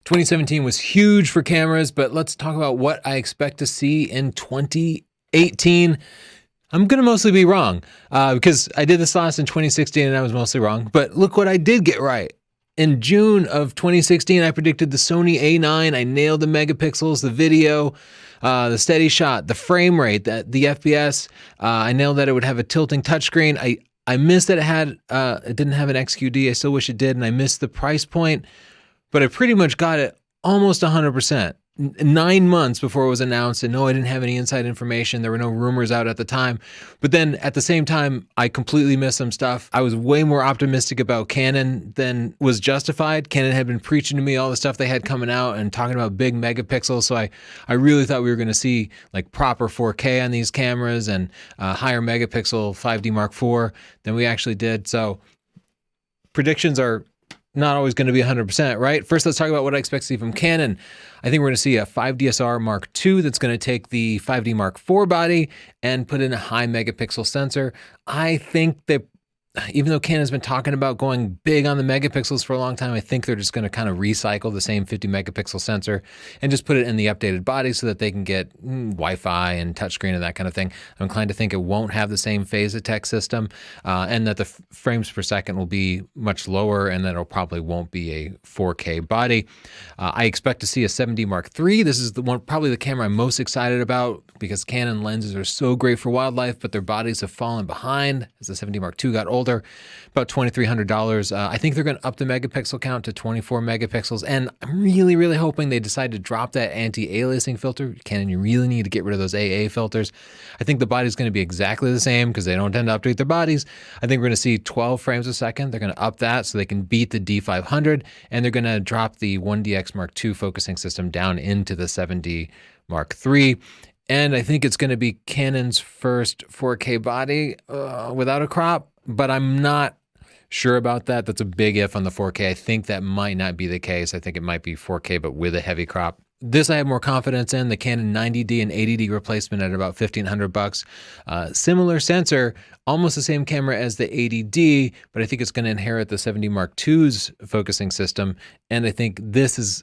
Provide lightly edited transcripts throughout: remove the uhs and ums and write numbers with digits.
2017 was huge for cameras, but let's talk about what I expect to see in 2018. I'm going to mostly be wrong because I did this last in 2016 and I was mostly wrong, but look what I did get right. In June of 2016, I predicted the Sony A9. I nailed the megapixels, the video, the steady shot, the frame rate, the FPS. I nailed that it would have a tilting touchscreen. I missed that it didn't have an XQD. I still wish it did, and I missed the price point, but I pretty much got it almost 100%. 9 months before it was announced, and no, I didn't have any inside information. There were no rumors out at the time. But then at the same time, I completely missed some stuff. I was way more optimistic about Canon than was justified. Canon had been preaching to me all the stuff they had coming out and talking about big megapixels. So I really thought we were going to see like proper 4K on these cameras and higher megapixel 5D Mark IV than we actually did. So predictions are not always going to be 100%, right? First, let's talk about what I expect to see from Canon. I think we're going to see a 5DSR Mark II that's going to take the 5D Mark IV body and put in a high megapixel sensor. I think that even though Canon's been talking about going big on the megapixels for a long time, I think they're just going to kind of recycle the same 50 megapixel sensor and just put it in the updated body so that they can get Wi-Fi and touchscreen and that kind of thing. I'm inclined to think it won't have the same phase detect system and that the frames per second will be much lower and that it probably won't be a 4K body. I expect to see a 7D Mark III. This is the one, probably the camera I'm most excited about because Canon lenses are so great for wildlife, but their bodies have fallen behind as the 7D Mark II got older. About $2,300. I think they're going to up the megapixel count to 24 megapixels, and I'm really, really hoping they decide to drop that anti-aliasing filter. Canon, you really need to get rid of those AA filters. I think the body's going to be exactly the same because they don't tend to update their bodies. I think we're going to see 12 frames a second. They're going to up that so they can beat the D500, and they're going to drop the 1DX Mark II focusing system down into the 7D Mark III. And I think it's going to be Canon's first 4K body without a crop. But I'm not sure about that. That's a big if on the 4K. I think that might not be the case. I think it might be 4K, but with a heavy crop. This I have more confidence in. The Canon 90D and 80D replacement at about $1,500. Similar sensor, almost the same camera as the 80D, but I think it's going to inherit the 7D Mark II's focusing system. And I think this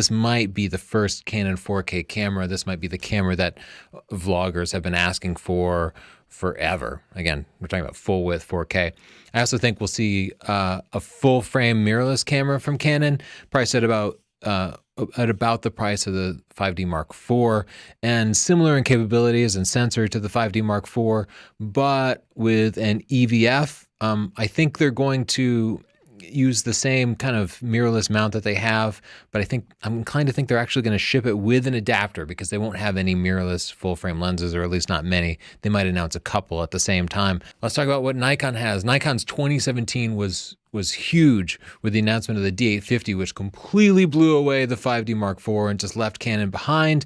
might be the first Canon 4K camera. This might be the camera that vloggers have been asking for forever. Again, we're talking about full width 4K. I also think we'll see a full frame mirrorless camera from Canon, priced at about the price of the 5D Mark IV, and similar in capabilities and sensor to the 5D Mark IV, but with an EVF. I think they're going to use the same kind of mirrorless mount that they have, but I'm inclined to think they're actually going to ship it with an adapter because they won't have any mirrorless full frame lenses, or at least not many. They might announce a couple at the same time. Let's talk about what Nikon has. Nikon's 2017 was huge with the announcement of the D850, which completely blew away the 5D Mark IV and just left Canon behind.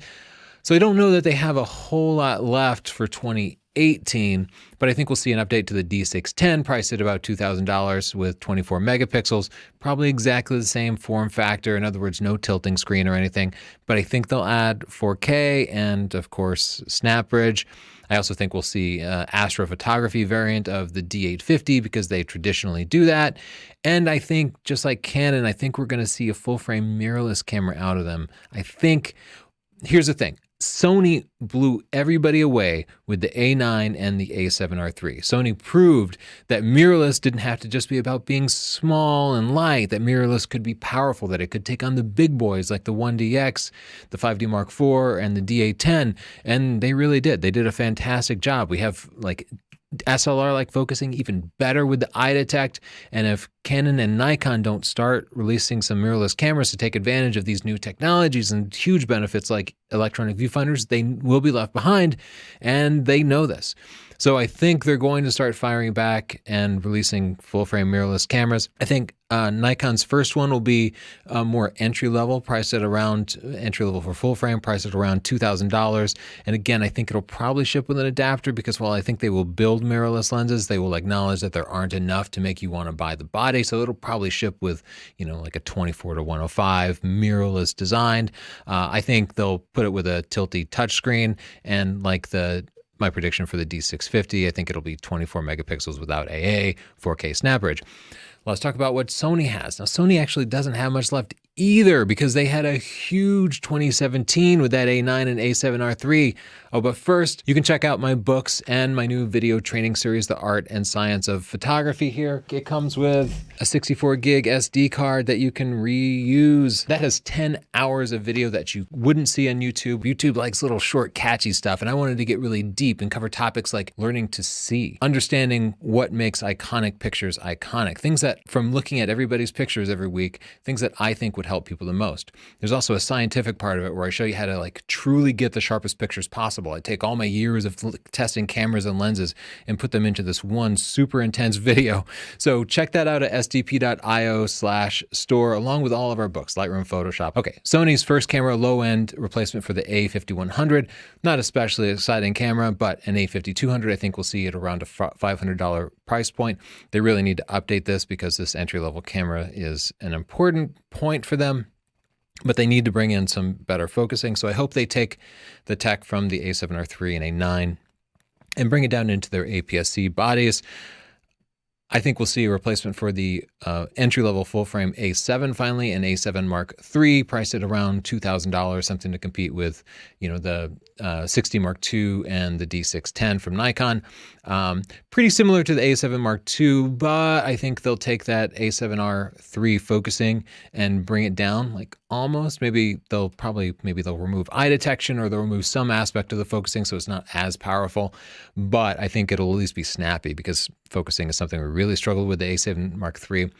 So I don't know that they have a whole lot left for 2018, but I think we'll see an update to the D610 priced at about $2,000 with 24 megapixels, probably exactly the same form factor. In other words, no tilting screen or anything, but I think they'll add 4K and of course, snap bridge. I also think we'll see astrophotography variant of the D850 because they traditionally do that. And I think just like Canon, I think we're going to see a full frame mirrorless camera out of them. Here's the thing. Sony blew everybody away with the A9 and the A7R III. Sony proved that mirrorless didn't have to just be about being small and light, that mirrorless could be powerful, that it could take on the big boys like the 1DX, the 5D Mark IV, and the D810, and they really did. They did a fantastic job. We have like SLR-like focusing, even better with the eye detect. And if Canon and Nikon don't start releasing some mirrorless cameras to take advantage of these new technologies and huge benefits like electronic viewfinders, they will be left behind, and they know this. So I think they're going to start firing back and releasing full-frame mirrorless cameras. I think Nikon's first one will be more entry-level, priced at around entry-level for full-frame, priced at around $2,000. And again, I think it'll probably ship with an adapter because while I think they will build mirrorless lenses, they will acknowledge that there aren't enough to make you want to buy the body. So it'll probably ship with, like a 24-105 mirrorless designed. I think they'll put it with a tilty touchscreen, and like my prediction for the D650, I think it'll be 24 megapixels without AA, 4K snap bridge. Let's talk about what Sony has. Now, Sony actually doesn't have much left either because they had a huge 2017 with that A9 and A7R III. Oh, but first, you can check out my books and my new video training series, The Art and Science of Photography here. It comes with a 64 gig SD card that you can reuse. That has 10 hours of video that you wouldn't see on YouTube. YouTube likes little short, catchy stuff, and I wanted to get really deep and cover topics like learning to see, understanding what makes iconic pictures iconic, things that from looking at everybody's pictures every week, things that I think would help people the most. There's also a scientific part of it where I show you how to like truly get the sharpest pictures possible. I take all my years of testing cameras and lenses and put them into this one super intense video. So check that out at sdp.io/store along with all of our books, Lightroom, Photoshop. Okay, Sony's first camera low-end replacement for the A5100. Not especially exciting camera, but an A5200 I think we'll see at around a $500 price point. They really need to update this because this entry-level camera is an important point for them, but they need to bring in some better focusing. So I hope they take the tech from the A7R III and A9 and bring it down into their APS-C bodies. I think we'll see a replacement for the entry-level full-frame A7 finally, an A7 Mark III priced at around $2,000, something to compete with, you know, the 60 Mark II and the D610 from Nikon. Pretty similar to the A7 Mark II, but I think they'll take that A7R III focusing and bring it down, like almost. Maybe they'll remove eye detection, or they'll remove some aspect of the focusing so it's not as powerful. But I think it'll at least be snappy because focusing is something we really struggled with the A7 Mark III.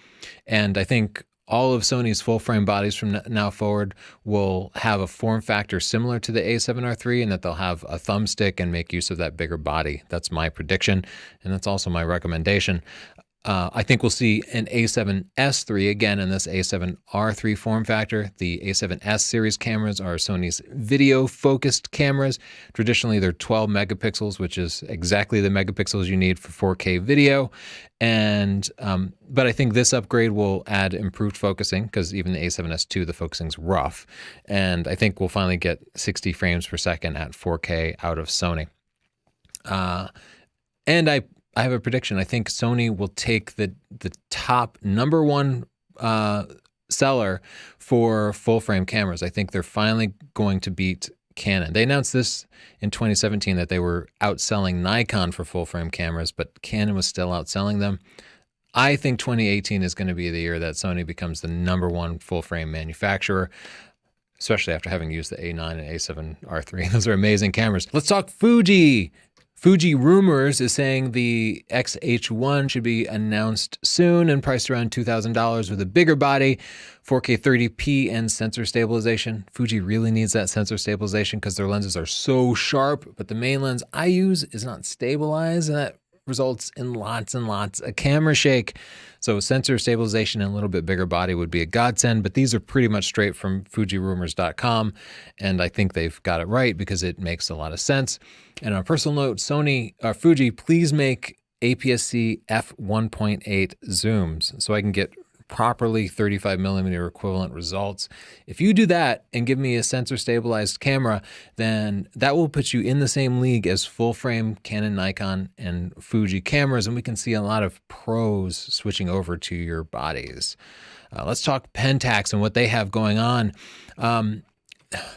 And I think all of Sony's full-frame bodies from now forward will have a form factor similar to the A7R III, and that they'll have a thumbstick and make use of that bigger body. That's my prediction, and that's also my recommendation. I think we'll see an A7S III again in this A7R III form factor. The A7S series cameras are Sony's video-focused cameras. Traditionally, they're 12 megapixels, which is exactly the megapixels you need for 4K video. And but I think this upgrade will add improved focusing because even the A7S II, the focusing's rough. And I think we'll finally get 60 frames per second at 4K out of Sony. And I have a prediction. I think Sony will take the top number one seller for full-frame cameras. I think they're finally going to beat Canon. They announced this in 2017 that they were outselling Nikon for full-frame cameras, but Canon was still outselling them. I think 2018 is going to be the year that Sony becomes the number one full-frame manufacturer, especially after having used the A9 and A7R III. Those are amazing cameras. Let's talk Fuji. Fuji Rumors is saying the X-H1 should be announced soon and priced around $2,000 with a bigger body, 4K 30p and sensor stabilization. Fuji really needs that sensor stabilization because their lenses are so sharp, but the main lens I use is not stabilized, and that results in lots and lots of camera shake. So sensor stabilization and a little bit bigger body would be a godsend, but these are pretty much straight from FujiRumors.com, and I think they've got it right because it makes a lot of sense. And on a personal note, Fuji, please make APS-C f1.8 zooms so I can get properly 35mm equivalent results. If you do that and give me a sensor stabilized camera, then that will put you in the same league as full frame Canon, Nikon, and Fuji cameras, and we can see a lot of pros switching over to your bodies. Let's talk Pentax and what they have going on.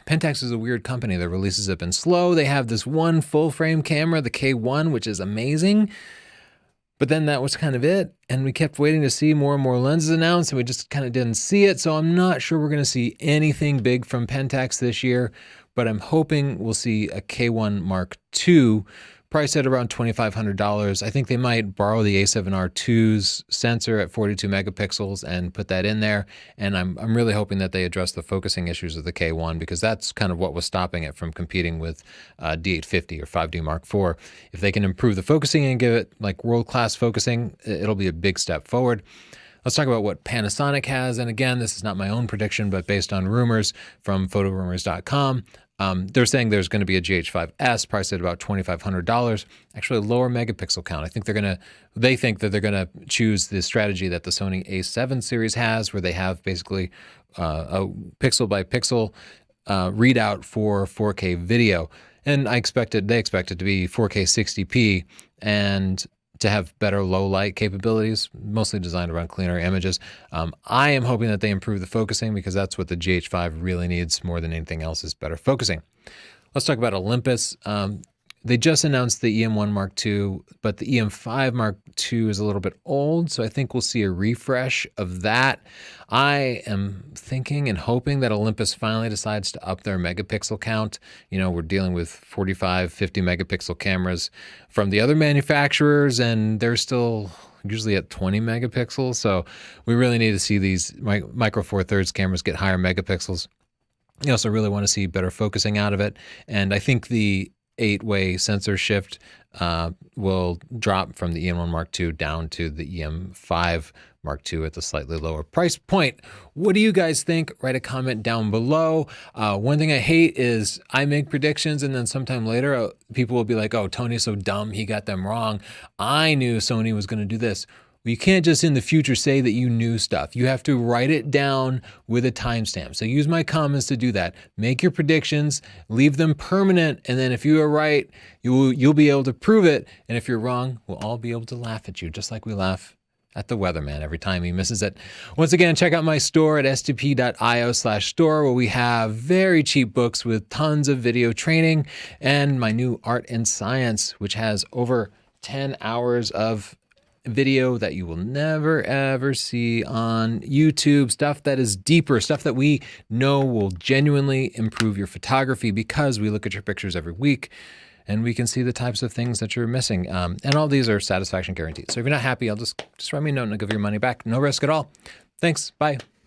Pentax is a weird company. Their releases have been slow. They have this one full frame camera, the K-1, which is amazing. But then that was kind of it, and we kept waiting to see more and more lenses announced, and we just kind of didn't see it. So I'm not sure we're going to see anything big from Pentax this year, but I'm hoping we'll see a K-1 Mark II priced at around $2,500. I think they might borrow the A7R II's sensor at 42 megapixels and put that in there. And I'm really hoping that they address the focusing issues of the K-1 because that's kind of what was stopping it from competing with D850 or 5D Mark IV. If they can improve the focusing and give it like world-class focusing, it'll be a big step forward. Let's talk about what Panasonic has. And again, this is not my own prediction, but based on rumors from photorumors.com. They're saying there's going to be a GH5s priced at about $2,500, actually a lower megapixel count. I think they think that they're going to choose the strategy that the Sony A7 series has, where they have basically a pixel by pixel readout for 4K video. And they expect it to be 4K 60p. And to have better low light capabilities, mostly designed around cleaner images. I am hoping that they improve the focusing, because that's what the GH5 really needs more than anything else, is better focusing. Let's talk about Olympus. They just announced the EM1 Mark II, but the EM5 Mark II is a little bit old, so I think we'll see a refresh of that. I am thinking and hoping that Olympus finally decides to up their megapixel count. You know, we're dealing with 45, 50 megapixel cameras from the other manufacturers, and they're still usually at 20 megapixels, so we really need to see these Micro Four Thirds cameras get higher megapixels. You also really want to see better focusing out of it, and I think the 8-way sensor shift will drop from the EM1 Mark II down to the EM5 Mark II at the slightly lower price point. What do you guys think? Write a comment down below. One thing I hate is I make predictions and then sometime later people will be like, oh, Tony's so dumb, he got them wrong. I knew Sony was going to do this. Well, you can't just in the future say that you knew stuff. You have to write it down with a timestamp. So use my comments to do that. Make your predictions, leave them permanent, and then if you are right, you'll be able to prove it. And if you're wrong, we'll all be able to laugh at you, just like we laugh at the weatherman every time he misses it. Once again, check out my store at stp.io/store, where we have very cheap books with tons of video training, and my new Art and Science, which has over 10 hours of video that you will never ever see on YouTube, stuff that is deeper, stuff that we know will genuinely improve your photography, because we look at your pictures every week and we can see the types of things that you're missing. And all these are satisfaction guaranteed. So if you're not happy, just write me a note and I'll give you your money back. No risk at all. Thanks. Bye.